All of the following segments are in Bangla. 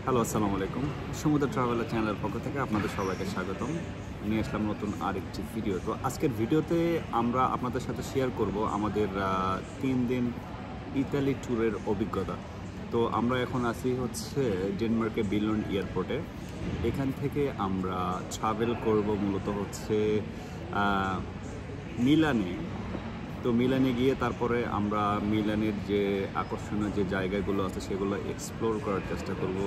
হ্যালো, আসসালামু আলাইকুম। সমুদ্র ট্রাভেলার চ্যানেলের পক্ষ থেকে আপনাদের সবাইকে স্বাগতম। নিয়ে আসলাম নতুন আরেকটি ভিডিও। তো আজকের ভিডিওতে আমরা আপনাদের সাথে শেয়ার করব আমাদের 3 দিন ইতালি ট্যুরের অভিজ্ঞতা। তো আমরা এখন আছি হচ্ছে ডেনমার্কের বিলুন্ড এয়ারপোর্টে। এখান থেকে আমরা ট্রাভেল করব মূলত হচ্ছে মিলানে। তো মিলানে গিয়ে তারপরে আমরা মিলানের যে আকর্ষণীয় যে জায়গাগুলো আছে সেগুলো এক্সপ্লোর করার চেষ্টা করব।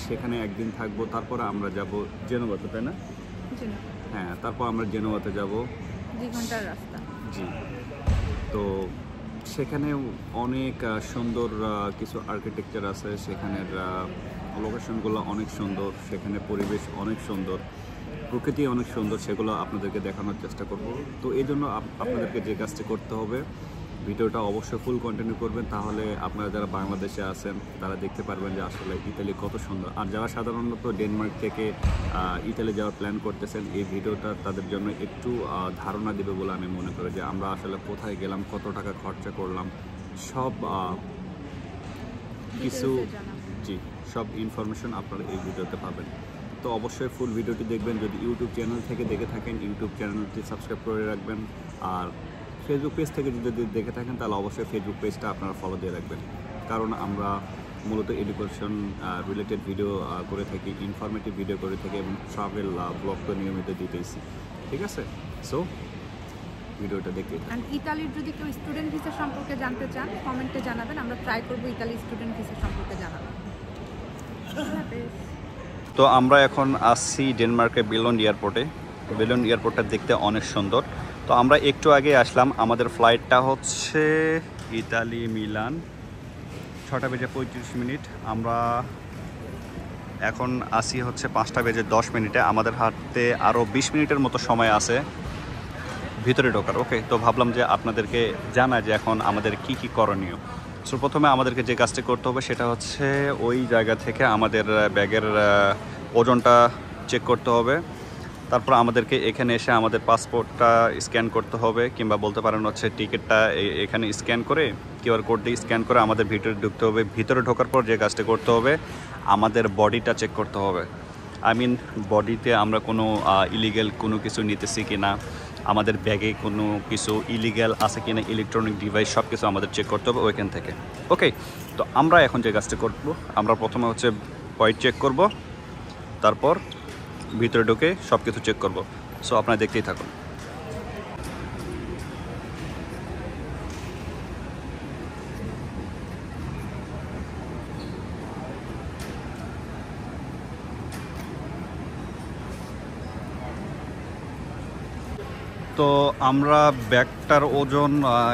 সেখানে একদিন থাকবো, তারপরে আমরা যাব জেনোভাতে, তাই না? হ্যাঁ, তারপর আমরা জেনোভাতে যাব। 2 ঘন্টার রাস্তা। জি। তো সেখানে অনেক সুন্দর কিছু আর্কিটেকচার আছে, সেখানের লোকেশনগুলো অনেক সুন্দর, সেখানে পরিবেশ অনেক সুন্দর, প্রকৃতি অনেক সুন্দর, সেগুলো আপনাদেরকে দেখানোর চেষ্টা করব। তো এই জন্য আপনাদেরকে যে কাজটি করতে হবে, ভিডিওটা অবশ্যই ফুল কন্টিনিউ করবেন, তাহলে আপনারা যারা বাংলাদেশে আছেন তারা দেখতে পারবেন যে আসলে ইতালি কত সুন্দর। আর যারা সাধারণত ডেনমার্ক থেকে ইতালি যাওয়ার প্ল্যান করতেছেন, এই ভিডিওটা তাদের জন্য একটু ধারণা দেবে বলে আমি মনে করি, যে আমরা আসলে কোথায় গেলাম, কত টাকা খরচা করলাম, সব কিছু জি সব ইনফরমেশন আপনারা এই ভিডিওতে পাবেন। তো অবশ্যই ফুল ভিডিওটি দেখবেন। যদি ইউটিউব চ্যানেল থেকে দেখে থাকেন, ইউটিউব চ্যানেলটি সাবস্ক্রাইব করে রাখবেন। আর ফেসবুক পেজ থেকে যদি দেখে থাকেন, তাহলে অবশ্যই ফেসবুক পেজটা আপনারা ফলো দিয়ে রাখবেন, কারণ আমরা মূলত এডুকেশন রিলেটেড ভিডিও করে থাকি, ইনফরমেটিভ ভিডিও করে থাকি, এবং ট্রাভেল ব্লগ তো নিয়মিত দিতেইছি। ঠিক আছে? সো ভিডিওটা দেখতে থাকুন। ইতালির যদি কেউ স্টুডেন্ট ভিসা সম্পর্কে জানতে চান, কমেন্টে জানাবেন। আমরা ট্রাই করব ইতালি স্টুডেন্ট ভিসা সম্পর্কে জানাবো। তো আমরা এখন আসছি ডেনমার্কের বিলুন্ড এয়ারপোর্টে। বিলুন্ড এয়ারপোর্টটা দেখতে অনেক সুন্দর। তো আমরা একটু আগে আসলাম, আমাদের ফ্লাইটটা হচ্ছে ইতালি মিলান 6:35। আমরা এখন আসি হচ্ছে 5:10। আমাদের হাতে আরও 20 মিনিটের মতো সময় আছে ভিতরে ঢোকার। ওকে, তো ভাবলাম যে আপনাদেরকে জানাই যে এখন আমাদের কি কি করণীয়। সো প্রথমে আমাদেরকে যে কাজটি করতে হবে সেটা হচ্ছে ওই জায়গা থেকে আমাদের ব্যাগের ওজনটা চেক করতে হবে। তারপর আমাদেরকে এখানে এসে আমাদের পাসপোর্টটা স্ক্যান করতে হবে, কিংবা বলতে পারেন হচ্ছে টিকিটটা এখানে স্ক্যান করে, কিউআর কোড দিয়ে স্ক্যান করে আমাদের ভিতরে ঢুকতে হবে। ভিতরে ঢোকার পর যে কাজটা করতে হবে, আমাদের বডিটা চেক করতে হবে। আই মিন, বডিতে আমরা কোনো ইলিগ্যাল কোনো কিছু নিতেছি কি না, আমাদের ব্যাগে কোনো কিছু ইলিগ্যাল আছে কি না, ইলেকট্রনিক ডিভাইস সব কিছু আমাদের চেক করতে হবে ওইখান থেকে। ওকে, তো আমরা এখন যে কাজটা করব, আমরা প্রথমে হচ্ছে পয়েন্ট চেক করব, তারপর ভিতরে ঢুকে সব কিছু চেক করব। সো আপনারা দেখতেই থাকুন। তো আমরা ব্যাগটার ওজন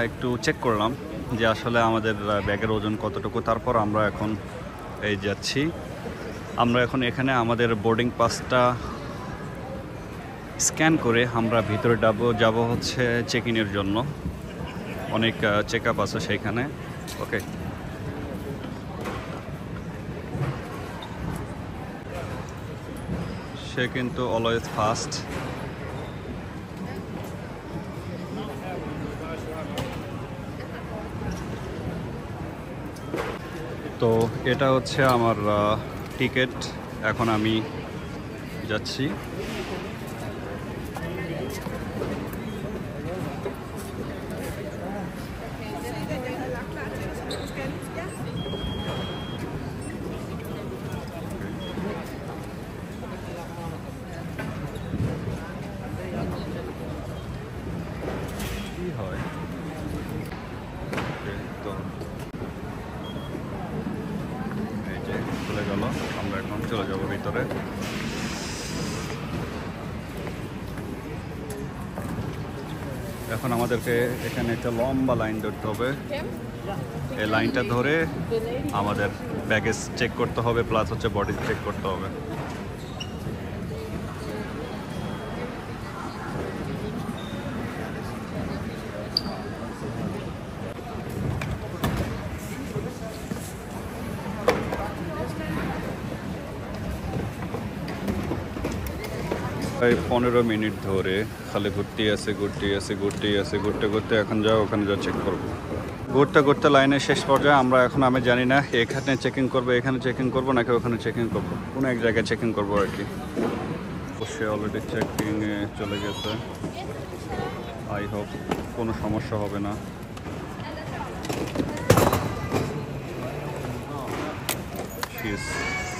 একটু চেক করলাম যে আসলে আমাদের ব্যাগের ওজন কতটুকু। তারপর আমরা এখন এই যাচ্ছি। আমরা এখন এখানে আমাদের বোর্ডিং পাসটা স্ক্যান করে আমরা ভিতরে যাব হচ্ছে চেক ইনের জন্য। অনেক চেক আপ আছে সেইখানে। ওকে, সে কিন্তু অলওয়েজ ফাস্ট। তো এটা হচ্ছে আমার টিকিট। এখন আমি যাচ্ছি। কি হয়? তো এই যে চলে গেল, আমরা এখন চলে যাব ভিতরে। এখন আমাদেরকে এখানে একটা লম্বা লাইন ধরতে হবে। এই লাইনটা ধরে আমাদের ব্যাগেজ চেক করতে হবে, প্লাস হচ্ছে বডি চেক করতে হবে। প্রায় 15 মিনিট ধরে খালি ঘুরতেই আছে, ঘুরতে ঘুরতে এখন যাও, ওখানে যা চেক করবো। ঘুরতে ঘুরতে লাইনের শেষ পর্যায়ে আমরা এখন আমি জানি না এখানে চেকিং করবো, এখানে চেকিং করবো নাকি ওখানে চেকিং করবো, কোনো এক জায়গায় চেকিং করবো আর কি। সে অলরেডি চেকিংয়ে চলে গেছে, আই হোপ কোনো সমস্যা হবে না। She is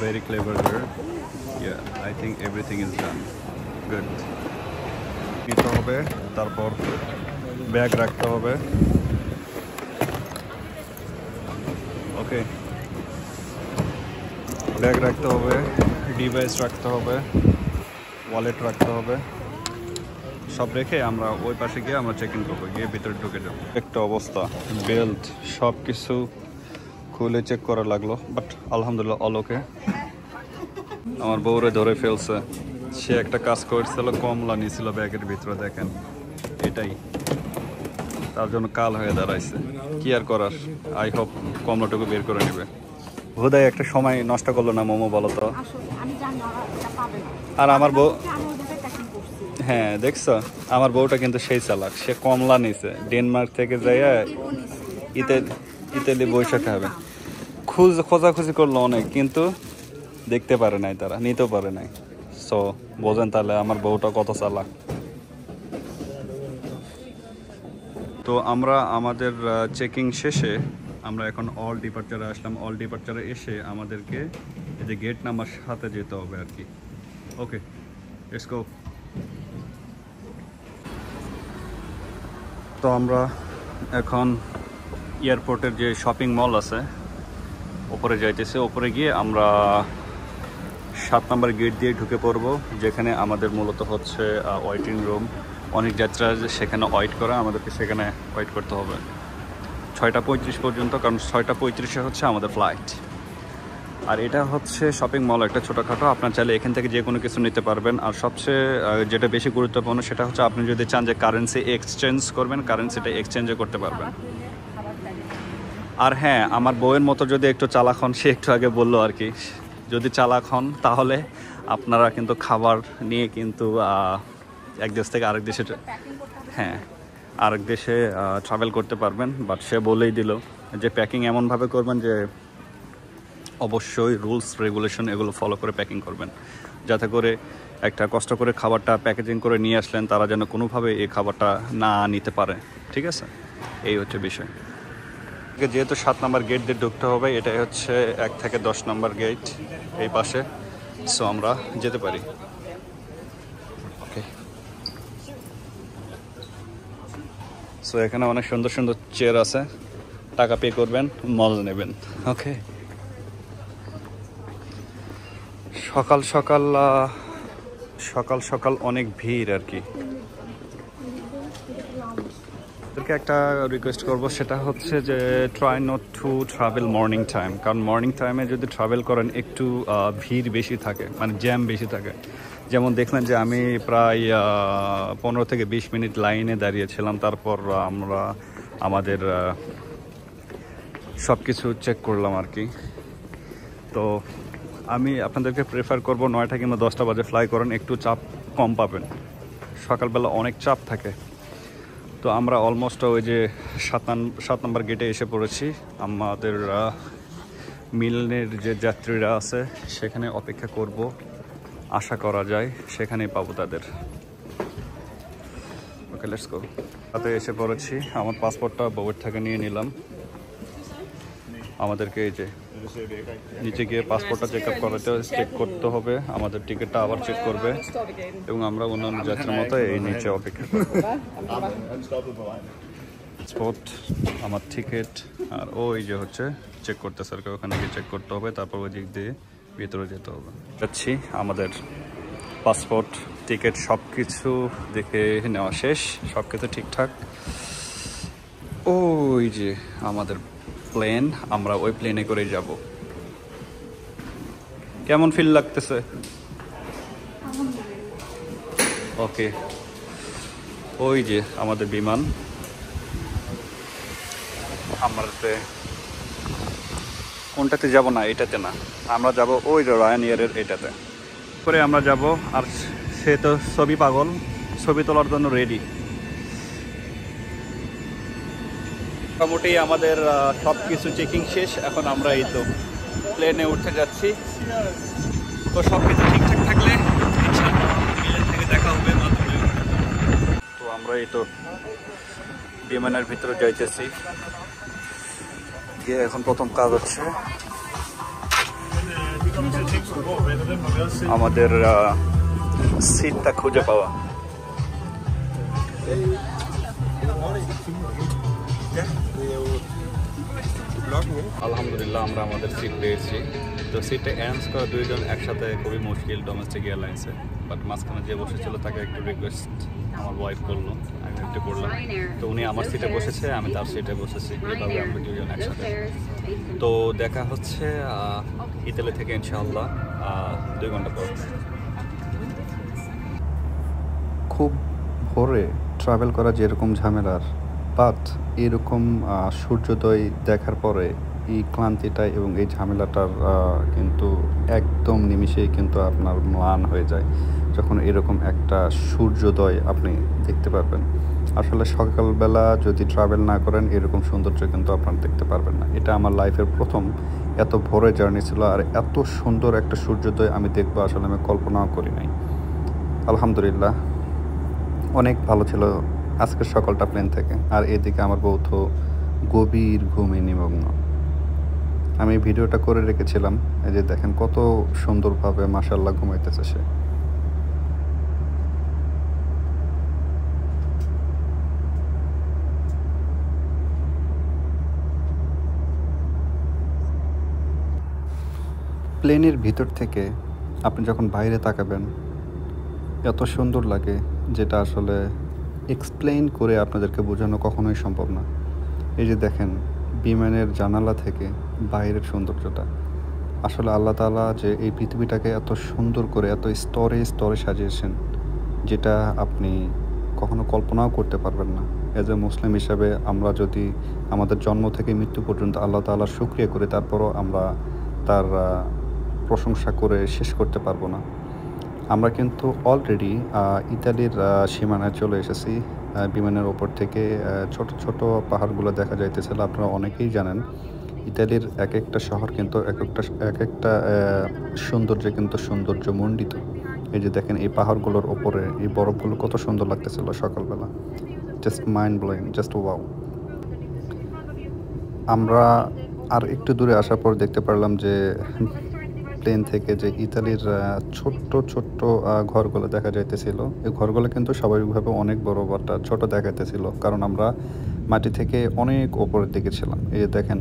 very clever girl. Yeah, I think everything is done. Good. নিতে হবে, তারপর ব্যাগ রাখতে হবে। ওকে, ব্যাগ রাখতে হবে, ডিভাইস রাখতে হবে, ওয়ালেট রাখতে হবে, সব রেখে আমরা ওই পাশে গিয়ে আমরা চেক ইন করবো, গিয়ে ভিতরে ঢুকে যাবো। একটা অবস্থা, বেল্ট সব কিছু খুলে চেক করা লাগলো, বাট আলহামদুলিল্লাহ অল ওকে। আমার বউরে ধরে ফেলছে, সে একটা কাজ করছিল, কমলা নিয়েছিল ব্যাগের ভিতরে, দেখেন এটাই তার জন্য কাল হয়ে দাঁড়াইছে। কি আর করার, আই হোপ কমলাটুকু বের করে নেবে। হুদায় একটা সময় নষ্ট করলো না মোমো, বলো তো। আর আমার বউ, হ্যাঁ দেখছো আমার বউটা কিন্তু সেই চালাক, সে কমলা নিছে ডেনমার্ক থেকে যাইয়া ইতালি বৈশাখ হবে, খোঁজাখুঁজি করলো অনেক, কিন্তু দেখতে পারে নাই, তারা নিতেও পারে নাই। সো বোঝেন তাহলে আমার বউটা কত চালাক। তো আমরা আমাদের চেকিং শেষে আমরা এখন অল ডিপার্চারে আসলাম। অল ডিপার্চারে এসে আমাদেরকে এই যে গেট নাম্বার সাথে যেতে হবে আর কি। ওকে, লেটস গো। তো আমরা এখন এয়ারপোর্টের যে শপিং মল আছে ওপরে যাইতেছে, ওপরে গিয়ে আমরা 7 নম্বর গেট দিয়ে ঢুকে পড়বো, যেখানে আমাদের মূলত হচ্ছে ওয়েটিং রুম। অনেক যাত্রা সেখানে ওয়েট করা, আমাদেরকে সেখানে ওয়েট করতে হবে 6:35 পর্যন্ত, কারণ 6:35 হচ্ছে আমাদের ফ্লাইট। আর এটা হচ্ছে শপিং মল একটা ছোটোখাটো, আপনার চাইলে এখান থেকে যে কোনো কিছু নিতে পারবেন। আর সবচেয়ে যেটা বেশি গুরুত্বপূর্ণ সেটা হচ্ছে আপনি যদি চান যে কারেন্সি এক্সচেঞ্জ করবেন, কারেন্সিটা এক্সচেঞ্জও করতে পারবেন। আর হ্যাঁ, আমার বউয়ের মতো যদি একটু চালাক হন, সে একটু আগে বললো আর কি, যদি চালাক হন তাহলে আপনারা কিন্তু খাবার নিয়ে কিন্তু এক দেশ থেকে আরেক দেশে, হ্যাঁ আরেক দেশে ট্রাভেল করতে পারবেন। বাট সে বলেই দিল যে প্যাকিং এমনভাবে করবেন যে অবশ্যই রুলস রেগুলেশন এগুলো ফলো করে প্যাকিং করবেন, যাতে করে একটা কষ্ট করে খাবারটা প্যাকেজিং করে নিয়ে আসলেন তারা যেন কোনোভাবে এই খাবারটা না নিতে পারে। ঠিক আছে, এই হচ্ছে বিষয়। যেহেতু 7 নম্বর গেট দিয়ে ঢুকতে হবে, এটাই হচ্ছে 1 থেকে 10 নম্বর গেট এই পাশে। সো আমরা যেতে পারি। ওকে, সো এখানে অনেক সুন্দর সুন্দর চেয়ার আছে, টাকা পে করবেন, মজা নেবেন। ওকে, সকাল সকাল সকাল সকাল অনেক ভিড় আর কি। তোকে একটা রিকোয়েস্ট করব, সেটা হচ্ছে যে try not to travel morning time, কারণ মর্নিং টাইমে যদি ট্রাভেল করেন একটু ভিড় বেশি থাকে, মানে জ্যাম বেশি থাকে। যেমন দেখলেন যে আমি প্রায় 15 থেকে 20 মিনিট লাইনে দাঁড়িয়েছিলাম, তারপর আমরা আমাদের সব কিছু চেক করলাম আর কি। তো আমি আপনাদেরকে প্রেফার করব 9টা কিংবা 10টা বাজে ফ্লাই করেন, একটু চাপ কম পাবেন। সকালবেলা অনেক চাপ থাকে। তো আমরা অলমোস্ট ওই যে 7 নম্বর গেটে এসে পড়েছি। আমাদের মিলনের যে যাত্রীরা আছে সেখানে অপেক্ষা করব, আশা করা যায় সেখানেই পাবো তাদের। ওকে, লেটস গো। তাতে এসে পড়েছি, আমার পাসপোর্টটা বউয়ের থেকে নিয়ে নিলাম। আমাদেরকে এই যে নিচে গিয়ে পাসপোর্টটা চেক করতে হবে, আমাদের টিকিটটা আবার চেক করবে, এবং আমরা অন্যান্য যাত্রীর মতো এই নিচে অপেক্ষা করব। পাসপোর্ট, আমার টিকিট, আর ওই যে হচ্ছে চেক করতে স্যার, ওখানে গিয়ে চেক করতে হবে, তারপর ওই দিক দিয়ে ভিতরে যেতে হবে। যাচ্ছি, আমাদের পাসপোর্ট টিকিট সব কিছু দেখে নেওয়া শেষ, সব কিছু ঠিকঠাক। ওই যে আমাদের প্লেন, আমরা ওই প্লেনে করে যাব। কেমন ফিল লাগতেছে? ওকে, ওই যে আমাদের বিমান, আমরাতে কোনটাতে যাব না, এটাতে না, আমরা যাব ওই যে রায়ান এয়ারের এটাতে করে আমরা যাব। আর সে তো ছবি পাগল, ছবি তোলার জন্য রেডি। মোটামুটি আমাদের সব কিছু চেকিং শেষ। এখন আমরা এই তো প্লেনে উঠতে যাচ্ছি। তো সব কিছু ঠিকঠাক থাকলে প্লেন থেকে দেখা হবে মাত্র। তো আমরা এই তো বিমানের ভিতরে যাইতেছি। গিয়ে এখন প্রথম কাজ হচ্ছে আমাদের সিটটা খুঁজে পাওয়া। আলহামদুলিল্লাহ আমরা আমাদের সিট পেয়েছি। তো সিটে অ্যারেঞ্জ করা দুইজন একসাথে খুবই মুশকিল ডোমেস্টিক এয়ারলাইন্সে। বাট মাঝখানে যে বসেছিল তাকে একটু রিকোয়েস্ট আমার ওয়াইফ করলো, আমি একটু করলাম। তো উনি আমার সিটে বসেছে, আমি তার সিটে বসেছি, এভাবে আমরা দুজন একসাথে। তো দেখা হচ্ছে ইতালি থেকে ইনশাআল্লাহ 2 ঘন্টা পর। খুব ভোরে ট্রাভেল করা যেরকম ঝামেলার, বাট এরকম সূর্যোদয় দেখার পরে এই ক্লান্তিটা এবং এই ঝামেলাটার কিন্তু একদম নিমিষেই কিন্তু আপনার ম্লান হয়ে যায় যখন এরকম একটা সূর্যোদয় আপনি দেখতে পারবেন। আসলে সকালবেলা যদি ট্রাভেল না করেন এরকম সৌন্দর্য কিন্তু আপনারা দেখতে পারবেন না। এটা আমার লাইফের প্রথম এত ভোরে জার্নি ছিল, আর এত সুন্দর একটা সূর্যোদয় আমি দেখবো আসলে আমি কল্পনাও করি নাই। আলহামদুলিল্লাহ অনেক ভালো ছিল আজকের সকালটা প্লেন থেকে। আর এদিকে আমার বউ তো গভীর ঘুমে নিমগ্ন। আমি ভিডিওটা করে রেখেছিলাম, এই যে দেখেন কত সুন্দরভাবে মাশাআল্লাহ ঘুমাইতেছে সে। প্লেনের ভিতর থেকে আপনি যখন বাইরে তাকাবেন এত সুন্দর লাগে, যেটা আসলে এক্সপ্লেইন করে আপনাদেরকে বোঝানো কখনোই সম্ভব না। এই যে দেখেন বিমানের জানালা থেকে বাইরের সৌন্দর্যটা, আসলে আল্লাহ তাআলা যে এই পৃথিবীটাকে এত সুন্দর করে এত স্তরে স্তরে সাজিয়েছেন, যেটা আপনি কখনো কল্পনাও করতে পারবেন না। এজ এ মুসলিম হিসাবে আমরা যদি আমাদের জন্ম থেকে মৃত্যু পর্যন্ত আল্লাহ তাআলার শুকরিয়া করি, তারপরও আমরা তার প্রশংসা করে শেষ করতে পারবো না। আমরা কিন্তু অলরেডি ইতালির সীমানায় চলে এসেছি। বিমানের ওপর থেকে ছোট ছোট পাহাড়গুলো দেখা যাইতেছিল। আপনারা অনেকেই জানেন ইতালির এক একটা শহর কিন্তু এক একটা সৌন্দর্যে কিন্তু সৌন্দর্যমণ্ডিত। এই যে দেখেন এই পাহাড়গুলোর ওপরে এই বরফগুলো কত সুন্দর লাগতেছিল সকালবেলা। Just mind blowing, just wow. আমরা আর একটু দূরে আসার পর দেখতে পারলাম যে প্লেন থেকে যে ইতালির ছোট্ট ছোট্ট ঘরগুলো দেখা যাইতেছিল। এই ঘরগুলো কিন্তু স্বাভাবিকভাবে অনেক বড় বা ছোট দেখাইতেছিল, কারণ আমরা মাটি থেকে অনেক ওপরের দিকে ছিলাম। এই যে দেখেন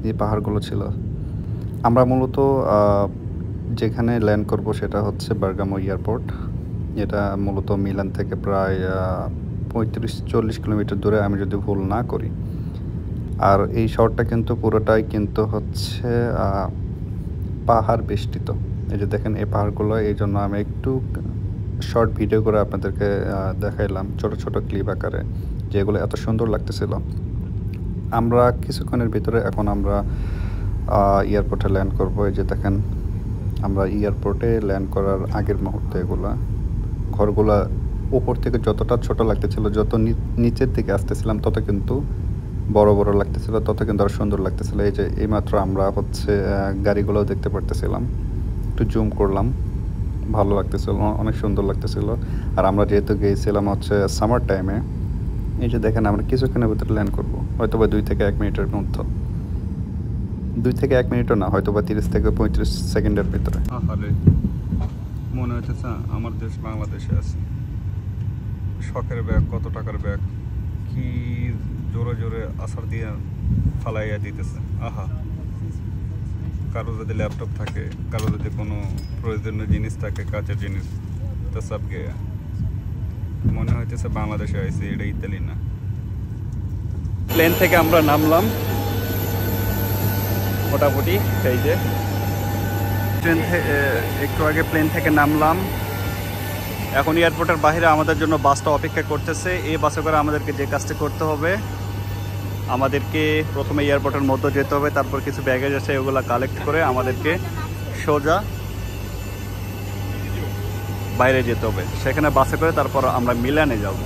এই পাহাড়গুলো ছিল। আমরা মূলত যেখানে ল্যান্ড করব সেটা হচ্ছে বার্গামো এয়ারপোর্ট। এটা মূলত মিলান থেকে প্রায় 35-40 কিলোমিটার দূরে, আমি যদি ভুল না করি। আর এই শহরটা কিন্তু পুরোটাই কিন্তু হচ্ছে পাহাড় বেষ্টিত। এই যে দেখেন এই পাহাড়গুলো, এই জন্য আমি একটু শর্ট ভিডিও করে আপনাদেরকে দেখাইলাম ছোট ছোট ক্লিপ আকারে, যেগুলো এত সুন্দর লাগতেছিল। আমরা কিছুক্ষণের ভিতরে এখন আমরা এয়ারপোর্টে ল্যান্ড করব। এই যে দেখেন আমরা এয়ারপোর্টে ল্যান্ড করার আগের মুহূর্তে এগুলা ঘরগুলা উপর থেকে যতটা ছোট লাগতেছিল, যত নিচের দিকে আসতেছিলাম তত কিন্তু বড় বড় লাগতেছিল, তত কিন্তু আরো সুন্দর লাগতেছিল। এই যে এইমাত্র আমরা হচ্ছে গাড়িগুলোও দেখতে পারতেছিলাম, একটু জুম করলাম, ভালো লাগতেছিল, অনেক সুন্দর লাগতেছিল। আর আমরা যেহেতু গিয়েছিলাম হচ্ছে সামার টাইমে, এই যে দেখেন আমরা কিছুক্ষণের ভিতরে ল্যান্ড করবো, হয়তো বা 2 থেকে 1 মিনিটের মধ্যে। 2 থেকে 1 মিনিটও না, হয়তো বা 30 থেকে 35 সেকেন্ডের ভিতরে। মনে হচ্ছে আমার দেশ বাংলাদেশে আছে। শখের ব্যাগ, কত টাকার ব্যাগ, কি জোরে জোরে আসার দিয়ে ফালাইয়া দিতেছে। আহা, কারো যদি ল্যাপটপ থাকে, কারো যদি কোনো প্রয়োজনীয় জিনিস থাকে, কাজের জিনিস, তো সব গিয়ে মনে হইতেছে বাংলাদেশে আইছি, এটা ইতালি না। প্লেন থেকে আমরা নামলাম মোটামুটি, এই যে ট্রেন থেকে একটু আগে প্লেন থেকে নামলাম। এখন এয়ারপোর্টের বাইরে আমাদের জন্য বাসটা অপেক্ষা করতেছে। এই বাসে করে আমাদেরকে যে কাজটা করতে হবে, আমাদেরকে প্রথমে এয়ারপোর্টের মধ্যে যেতে হবে, তারপর কিছু ব্যাগেজ আছে ওগুলো কালেক্ট করে আমাদেরকে সোজা বাইরে যেতে হবে। সেখানে বাসে করে তারপর আমরা মিলানে যাব।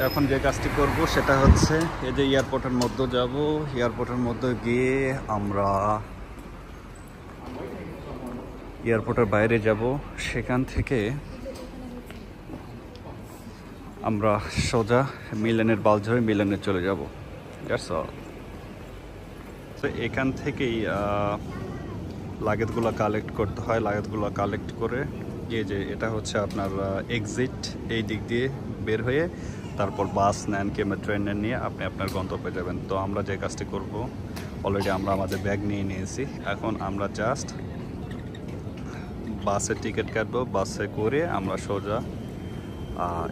এখন যে কাজটি করব সেটা হচ্ছে এই যে এয়ারপোর্টের মধ্যে যাব, এয়ারপোর্টের মধ্যে গিয়ে আমরা এয়ারপোর্টের বাইরে যাব, সেখান থেকে আমরা সোজা মিলানের বাস ধরে মিলানে চলে যাব। তো এখান থেকেই লাগেজগুলো কালেক্ট করতে হয়। লাগেজগুলো কালেক্ট করে এই যে এটা হচ্ছে আপনার এক্সিট, এই দিক দিয়ে বের হয়ে তারপর বাস নেন কিংবা ট্রেন নিয়ে আপনি আপনার গন্তব্যে যাবেন। তো আমরা যে কাজটি করব, অলরেডি আমরা আমাদের ব্যাগ নিয়ে নিয়েছি। এখন আমরা জাস্ট বাসের টিকিট কাটবো, বাসে করে আমরা সোজা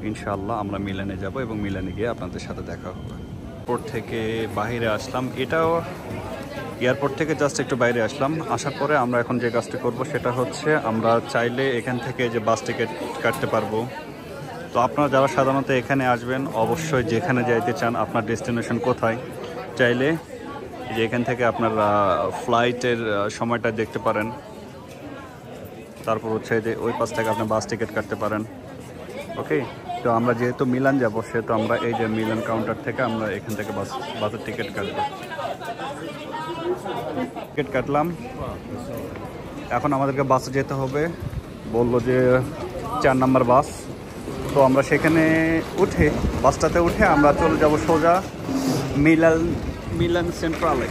ইনশাআল্লাহ আমরা মিলানে যাব এবং মিলানে গিয়ে আপনাদের সাথে দেখা হবে। এয়ারপোর্ট থেকে বাইরে আসলাম, এটাও এয়ারপোর্ট থেকে জাস্ট একটু বাইরে আসলাম। আসার পরে আমরা এখন যে কাজটি করব সেটা হচ্ছে আমরা চাইলে এখান থেকে যে বাস টিকিট কাটতে পারবো। তো আপনারা যারা সাধারণত এখানে আসবেন, অবশ্যই যেখানে যাইতে চান, আপনার ডেস্টিনেশন কোথায়, চাইলে যে এখান থেকে আপনার ফ্লাইটের সময়টা দেখতে পারেন। তারপর হচ্ছে যে ওই পাশ থেকে আপনি বাস টিকিট কাটতে পারেন। ওকে, তো আমরা যেহেতু মিলান যাব, সেহেতু আমরা এই যে মিলান কাউন্টার থেকে আমরা এখান থেকে বাসের টিকিট কাটবো। টিকিট কাটলাম, এখন আমাদেরকে বাসে যেতে হবে। বললো যে 4 নম্বর বাস। তো আমরা সেখানে উঠে, বাসটাতে উঠে আমরা চলে যাব সোজা মিলান সেন্ট্রালে।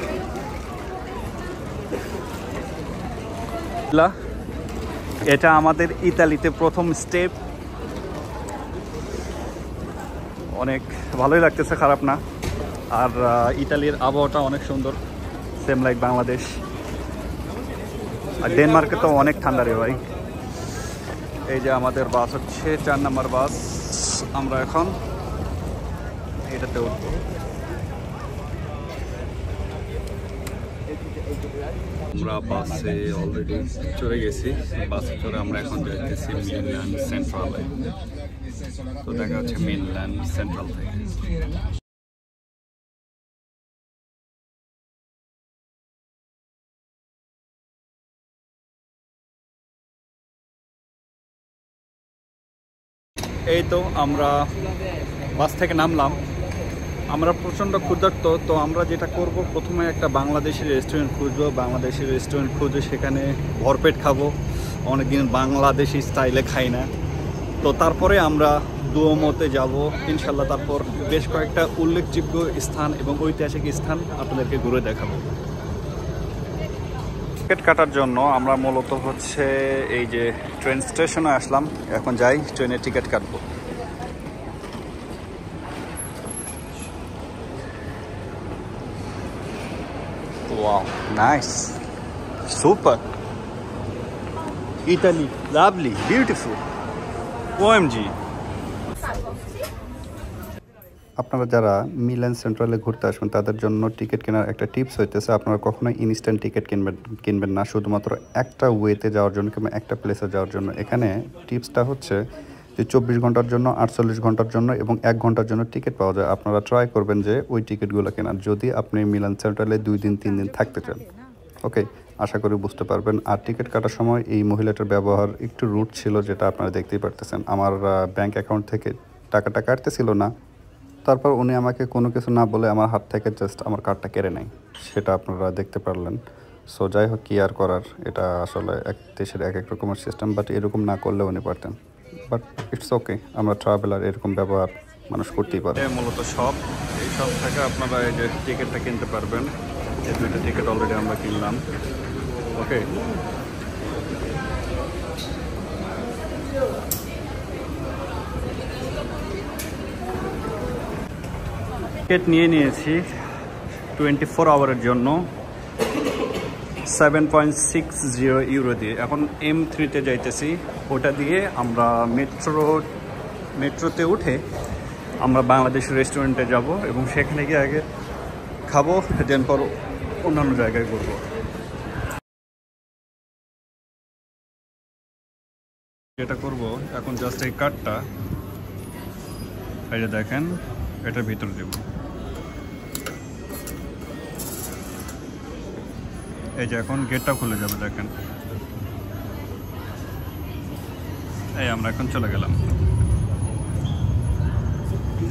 এটা আমাদের ইতালিতে প্রথম স্টেপ। অনেক ভালোই লাগতেছে, খারাপ না। আর ইতালির আবহাওয়াটা অনেক সুন্দর, সেম লাইক বাংলাদেশ। আর ডেনমার্কে তো অনেক ঠান্ডা রে ভাই। এই যে আমাদের বাস হচ্ছে 4 নম্বর বাস, আমরা এখন এটাতে উঠবো। আমরা বাসে অলরেডি চলে গেছি, বাসে চড়ে আমরা এখন যাইতেছি মিলান সেন্ট্রালে। তো দেখা হচ্ছে মিলান সেন্ট্রাল থেকে। এই তো আমরা বাস থেকে নামলাম, আমরা প্রচণ্ড ক্ষুধার্ত। তো আমরা যেটা করব, প্রথমে একটা বাংলাদেশি রেস্টুরেন্ট খুঁজবো। বাংলাদেশি রেস্টুরেন্ট খুঁজে সেখানে ভরপেট খাবো, অনেকদিন বাংলাদেশি স্টাইলে খাই না। তো তারপরে আমরা দুয়োমতে যাব ইনশাল্লাহ। তারপর বেশ কয়েকটা উল্লেখযোগ্য স্থান এবং ঐতিহাসিক স্থান আপনাদেরকে ঘুরে দেখাবো। টিকিট কাটার জন্য আমরা মূলত হচ্ছে এই যে ট্রেন স্টেশনে আসলাম, এখন যাই ট্রেনের টিকিট কাটবো। Wow, nice, super, Italy, lovely, beautiful, OMG. আপনারা যারা মিলান সেন্ট্রালে ঘুরতে আসবেন তাদের জন্য টিকিট কেনার একটা টিপস হইতেছে, আপনারা কখনোই ইনস্ট্যান্ট টিকিট কিনবেন না, শুধুমাত্র একটা ওয়েতে যাওয়ার জন্য কিংবা একটা প্লেসে যাওয়ার জন্য। এখানে টিপসটা হচ্ছে যে 24 ঘন্টার জন্য, 48 ঘন্টার জন্য এবং 1 ঘন্টার জন্য টিকিট পাওয়া যায়। আপনারা ট্রাই করবেন যে ওই টিকিটগুলো কেনার, যদি আপনি মিলান সেন্ট্রালে 2 দিন 3 দিন থাকতে চান। ওকে, আশা করি বুঝতে পারবেন। আর টিকিট কাটার সময় এই মহিলাটার ব্যবহার একটু রুড ছিল, যেটা আপনারা দেখতেই পারতেছেন। আমার ব্যাংক অ্যাকাউন্ট থেকে টাকাটা কাটতেছিল না, তারপর উনি আমাকে কোনো কিছু না বলে আমার হাত থেকে জাস্ট আমার কার্ডটা কেড়ে নেয়, সেটা আপনারা দেখতে পারলেন। সো যাই হোক, কি আর করার, এটা আসলে এক দেশের এক এক রকমের সিস্টেম। বাট এরকম না করলে উনি পারতেন, বাট ইটস ওকে। আমরা ট্রাভেলার, এরকম ব্যবহার মানুষ করতেই পারে। মূলত সব এই সব থেকে আপনারা এই যে টিকিটটা কিনতে পারবেন। এই 2টা টিকিট অলরেডি আমরা কিনলাম। ওকে, টিকিট নিয়ে নিয়েছি 24 আওয়ারের জন্য 7.60 ইউরো দিয়ে। এখন M3-তে যাইতেছি, ওটা দিয়ে আমরা মেট্রোতে উঠে আমরা বাংলাদেশ রেস্টুরেন্টে যাব এবং সেখানে গিয়ে আগে খাবো, দেন পর অন্যান্য জায়গায় ঘুরবো। যেটা করব এখন, জাস্ট এই কার্ডটা এই যে দেখেন, এটার ভিতরে দেব। এই যে এখন গেটটা খুলে যাবে, দেখেন। এই আমরা এখন চলে গেলাম। তো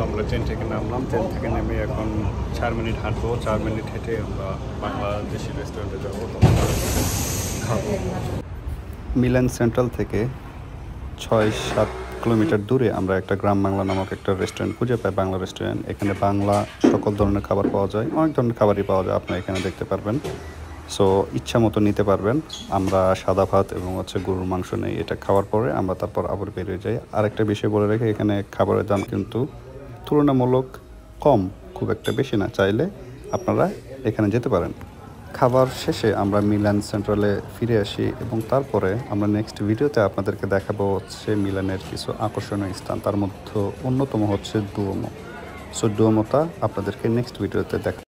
আমরা ট্রেন থেকে নামলাম, ট্রেন থেকে নেমে এখন 4 মিনিট হাঁটবো, 4 মিনিট হেঁটে আমরা বাংলাদেশি রেস্টুরেন্টে যাবো, খাবো। মিলান সেন্ট্রাল থেকে 6-7 কিলোমিটার দূরে আমরা একটা গ্রাম বাংলা নামক একটা রেস্টুরেন্ট খুঁজে পাই, বাংলা রেস্টুরেন্ট। এখানে বাংলা সকল ধরনের খাবার পাওয়া যায়, অনেক ধরনের খাবারই পাওয়া যায়, আপনারা এখানে দেখতে পারবেন। সো ইচ্ছা মতো নিতে পারবেন। আমরা সাদা ভাত এবং গরুর মাংস নেই। এটা খাওয়ার পরে আমরা তারপর আবার বেরিয়ে যাই। আরেকটা বিষয় বলে রেখে, এখানে খাবারের দাম কিন্তু তুলনামূলক কম, খুব একটা বেশি না। চাইলে আপনারা এখানে যেতে পারেন। খাবার শেষে আমরা মিলান সেন্ট্রালে ফিরে আসি এবং তারপরে আমরা নেক্সট ভিডিওতে আপনাদেরকে দেখাবো মিলানের কিছু আকর্ষণীয় স্থান। তার মধ্যে অন্যতম হচ্ছে ডুওমো। সো ডুওমোটা আপনাদেরকে নেক্সট ভিডিওতে দেখা